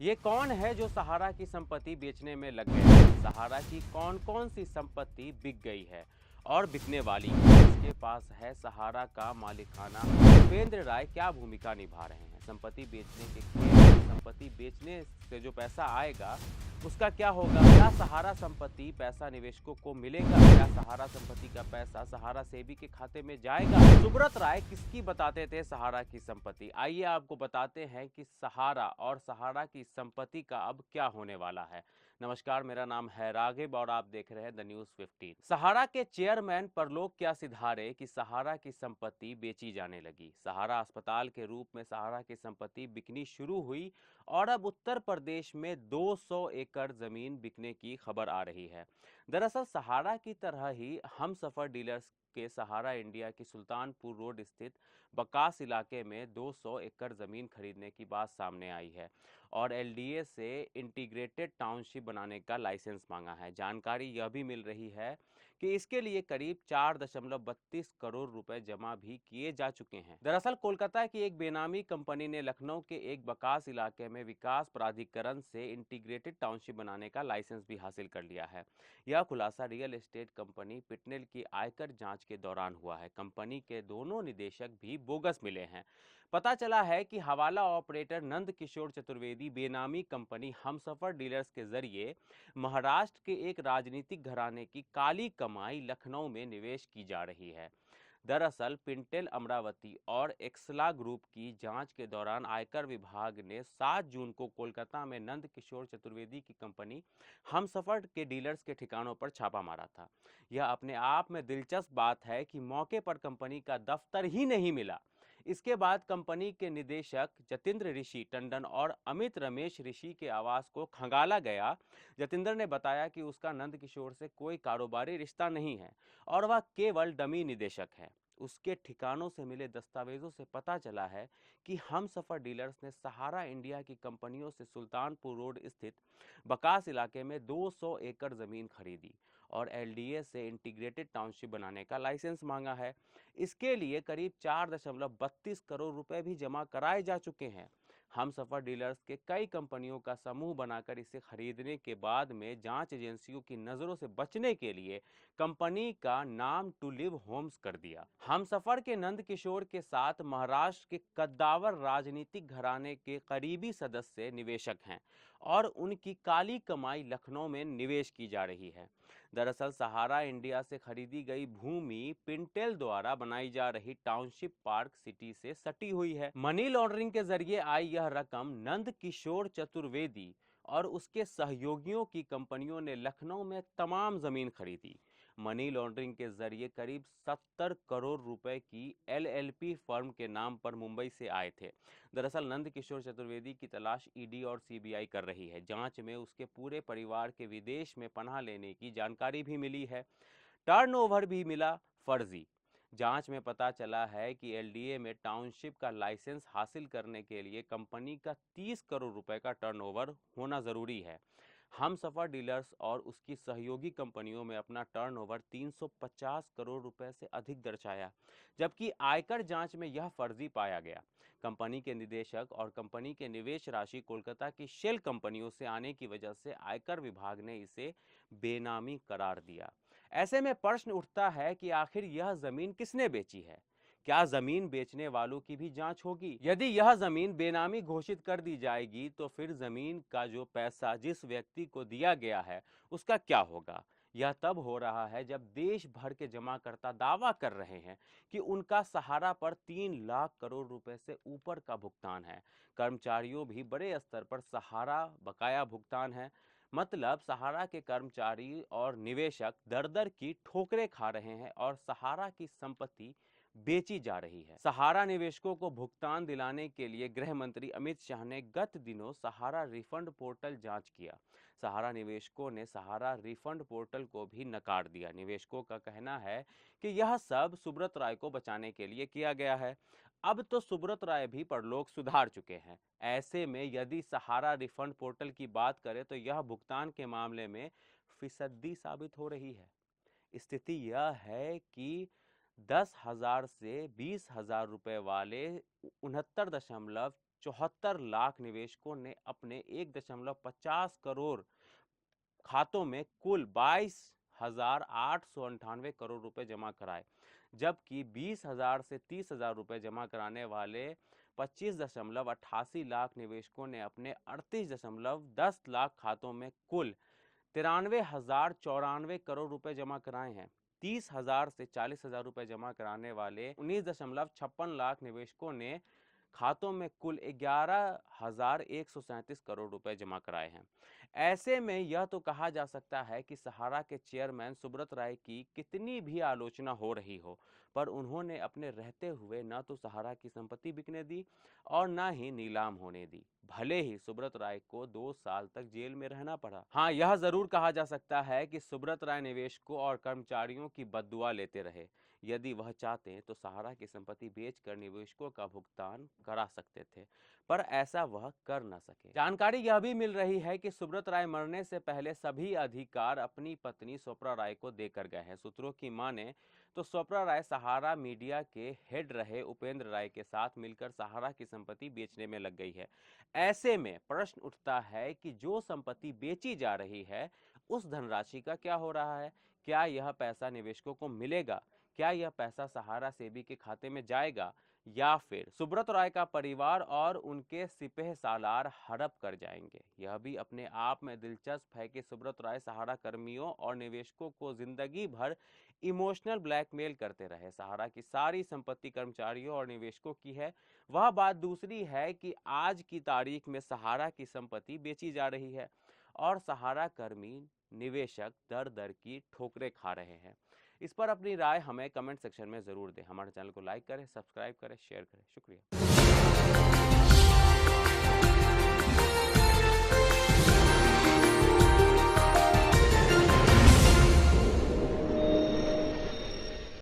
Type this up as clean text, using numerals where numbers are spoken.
ये कौन है जो सहारा की संपत्ति बेचने में लग गए हैं? सहारा की कौन कौन सी संपत्ति बिक गई है और बिकने वाली है? इसके पास है सहारा का मालिकाना। उपेंद्र राय क्या भूमिका निभा रहे हैं? संपत्ति बेचने के खेल में संपत्ति बेचने से जो पैसा आएगा उसका क्या होगा? क्या सहारा संपत्ति पैसा निवेशकों को मिलेगा? क्या सहारा संपत्ति का पैसा सहारा सेबी के खाते में जाएगा? सुब्रत राय किसकी बताते थे सहारा की संपत्ति? आइए आपको बताते हैं कि सहारा और सहारा की संपत्ति का अब क्या होने वाला है। नमस्कार, मेरा नाम है राघव और आप देख रहे हैं द न्यूज 15। सहारा के चेयरमैन परलोक क्या सिधारे कि सहारा की संपत्ति बेची जाने लगी। सहारा अस्पताल के रूप में सहारा की संपत्ति बिकनी शुरू हुई और अब उत्तर प्रदेश में 200 एकड़ जमीन बिकने की खबर आ रही है। दरअसल सहारा की तरह ही हम सफर डीलर्स के सहारा इंडिया की सुल्तानपुर रोड स्थित बकास इलाके में 200 एकड़ जमीन खरीदने की बात सामने आई है और एलडीए से इंटीग्रेटेड टाउनशिप बनाने का लाइसेंस मांगा है। जानकारी यह भी मिल रही है कि इसके लिए करीब 4.32 करोड़ रुपए जमा भी किए जा चुके हैं। दरअसल कोलकाता की एक बेनामी कंपनी ने लखनऊ के एक बकास इलाके में विकास प्राधिकरण से इंटीग्रेटेड टाउनशिप बनाने का लाइसेंस भी हासिल कर लिया है। यह खुलासा रियल एस्टेट कंपनी पिटनेल की आयकर जांच के दौरान हुआ है। कंपनी के दोनों निदेशक भी बोगस मिले हैं। पता चला है कि हवाला ऑपरेटर नंद किशोर चतुर्वेदी बेनामी कंपनी हमसफर डीलर्स के जरिए महाराष्ट्र के एक राजनीतिक घराने की काली कमाई लखनऊ में निवेश की जा रही है। दरअसल पिंटेल अमरावती और एक्सला ग्रुप की जांच के दौरान आयकर विभाग ने 7 जून को कोलकाता में नंद किशोर चतुर्वेदी की कंपनी हमसफर के डीलर्स के ठिकानों पर छापा मारा था। यह अपने आप में दिलचस्प बात है कि मौके पर कंपनी का दफ्तर ही नहीं मिला। इसके बाद कंपनी के निदेशक जतिंद्र ऋषि टंडन और अमित रमेश ऋषि के आवास को खंगाला गया। जतिंद्र ने बताया कि उसका नंद किशोर से कोई कारोबारी रिश्ता नहीं है और वह केवल डमी निदेशक है। उसके ठिकानों से मिले दस्तावेजों से पता चला है कि हमसफर डीलर्स ने सहारा इंडिया की कंपनियों से सुल्तानपुर रोड स्थित बकास इलाके में 200 एकड़ जमीन खरीदी और एलडीए से इंटीग्रेटेड टाउनशिप बनाने का लाइसेंस मांगा है। इसके लिए करीब 4.32 करोड़ रुपए भी जमा कराए जा चुके हैं। हमसफर डीलर्स के कई कंपनियों का समूह बनाकर इसे खरीदने के बाद में जांच एजेंसियों की नजरों से बचने के लिए कंपनी का नाम टू लिव होम्स कर दिया। हमसफर के नंद किशोर के साथ महाराष्ट्र के कद्दावर राजनीतिक घराने के करीबी सदस्य निवेशक हैं और उनकी काली कमाई लखनऊ में निवेश की जा रही है। दरअसल सहारा इंडिया से खरीदी गई भूमि पिंटेल द्वारा बनाई जा रही टाउनशिप पार्क सिटी से सटी हुई है। मनी लॉन्ड्रिंग के जरिए आई यह रकम नंद किशोर चतुर्वेदी और उसके सहयोगियों की कंपनियों ने लखनऊ में तमाम जमीन खरीदी। मनी लॉन्ड्रिंग के जरिए करीब 70 करोड़ रुपए की एलएलपी फर्म के नाम पर मुंबई से आए थे। दरअसल नंद किशोर चतुर्वेदी की तलाश ईडी और सीबीआई कर रही है। जांच में उसके पूरे परिवार के विदेश में पनाह लेने की जानकारी भी मिली है। टर्नओवर भी मिला फर्जी। जांच में पता चला है कि एलडीए में टाउनशिप का लाइसेंस हासिल करने के लिए कंपनी का 30 करोड़ रुपए का टर्नओवर होना जरूरी है। हमसफर डीलर्स और उसकी सहयोगी कंपनियों में अपना टर्नओवर 350 करोड़ रुपए से अधिक दर्शाया, जबकि आयकर जांच में यह फर्जी पाया गया। कंपनी के निदेशक और कंपनी के निवेश राशि कोलकाता की शेल कंपनियों से आने की वजह से आयकर विभाग ने इसे बेनामी करार दिया। ऐसे में प्रश्न उठता है कि आखिर यह जमीन किसने बेची है? क्या जमीन बेचने वालों की भी जांच होगी? यदि यह जमीन बेनामी घोषित कर दी जाएगी तो फिर जमीन का जो पैसा जिस व्यक्ति को दिया गया है उसका क्या होगा? यह तब हो रहा है जब देश भर के जमाकर्ता दावा कर रहे हैं कि उनका सहारा पर 3 लाख करोड़ रुपए से ऊपर का भुगतान है। कर्मचारियों भी बड़े स्तर पर सहारा बकाया भुगतान है। मतलब सहारा के कर्मचारी और निवेशक दर दर की ठोकरें खा रहे हैं और सहारा की संपत्ति बेची जा रही है। सहारा निवेशकों को भुगतान दिलाने के लिए गृह मंत्री अमित शाह ने गत दिनों सहारा रिफंड पोर्टल जांच किया। सहारा निवेशकों ने सहारा रिफंड पोर्टल को भी नकार दिया। निवेशकों का कहना है कि यह सब सुब्रत राय को बचाने के लिए किया गया है। अब तो सुब्रत राय भी परलोक सुधार चुके हैं। ऐसे में यदि सहारा रिफंड पोर्टल की बात करें तो यह भुगतान के मामले में फिसड्डी साबित हो रही है। स्थिति यह है कि 10,000 से 20,000 रुपए वाले 69 74 लाख निवेशकों ने अपने 1.50 करोड़ खातों में कुल 22,898 करोड़ रुपए जमा कराए, जबकि 20,000 से 30,000 रुपए जमा कराने वाले 25.88 लाख निवेशकों ने अपने 38.10 लाख खातों में कुल 93,094 करोड़ रुपए जमा कराए हैं। 30,000 से 40,000 रुपए जमा कराने वाले 19.56 लाख निवेशकों ने खातों में कुल 11,137 करोड़ रुपए जमा कराए हैं। ऐसे में यह तो कहा जा सकता है कि सहारा के चेयरमैन सुब्रत राय की कितनी भी आलोचना हो रही हो, पर उन्होंने अपने रहते हुए न तो सहारा की संपत्ति बिकने दी और न ही नीलाम होने दी, भले ही सुब्रत राय को 2 साल तक जेल में रहना पड़ा। हाँ, यह जरूर कहा जा सकता है कि सुब्रत राय निवेशकों और कर्मचारियों की बद्दुआ लेते रहे। यदि वह चाहते तो सहारा की संपत्ति बेचकर निवेशकों का भुगतान करा सकते थे, पर ऐसा वह कर न सके। जानकारी यह भी मिल रही है कि सुब्रत राय मरने से पहले सभी अधिकार अपनी पत्नी स्वप्ना राय को देकर गए हैं। सूत्रों की माने तो स्वप्ना राय सहारा मीडिया के हेड रहे उपेंद्र राय के साथ मिलकर सहारा की संपत्ति बेचने में लग गई है। ऐसे में प्रश्न उठता है कि जो संपत्ति बेची जा रही है उस धनराशि का क्या हो रहा है? क्या यह पैसा निवेशकों को मिलेगा? क्या यह पैसा सहारा सेबी के खाते में जाएगा या फिर सुब्रत राय का परिवार और उनके सिपह सालार हड़प कर जाएंगे? यह भी अपने आप में दिलचस्प है कि सुब्रत राय सहारा कर्मियों और निवेशकों को जिंदगी भर इमोशनल ब्लैकमेल करते रहे। सहारा की सारी संपत्ति कर्मचारियों और निवेशकों की है। वह बात दूसरी है कि आज की तारीख में सहारा की संपत्ति बेची जा रही है और सहारा कर्मी निवेशक दर दर की ठोकरें खा रहे हैं। इस पर अपनी राय हमें कमेंट सेक्शन में जरूर दें। हमारे चैनल को लाइक करें, सब्सक्राइब करें, शेयर करें। शुक्रिया।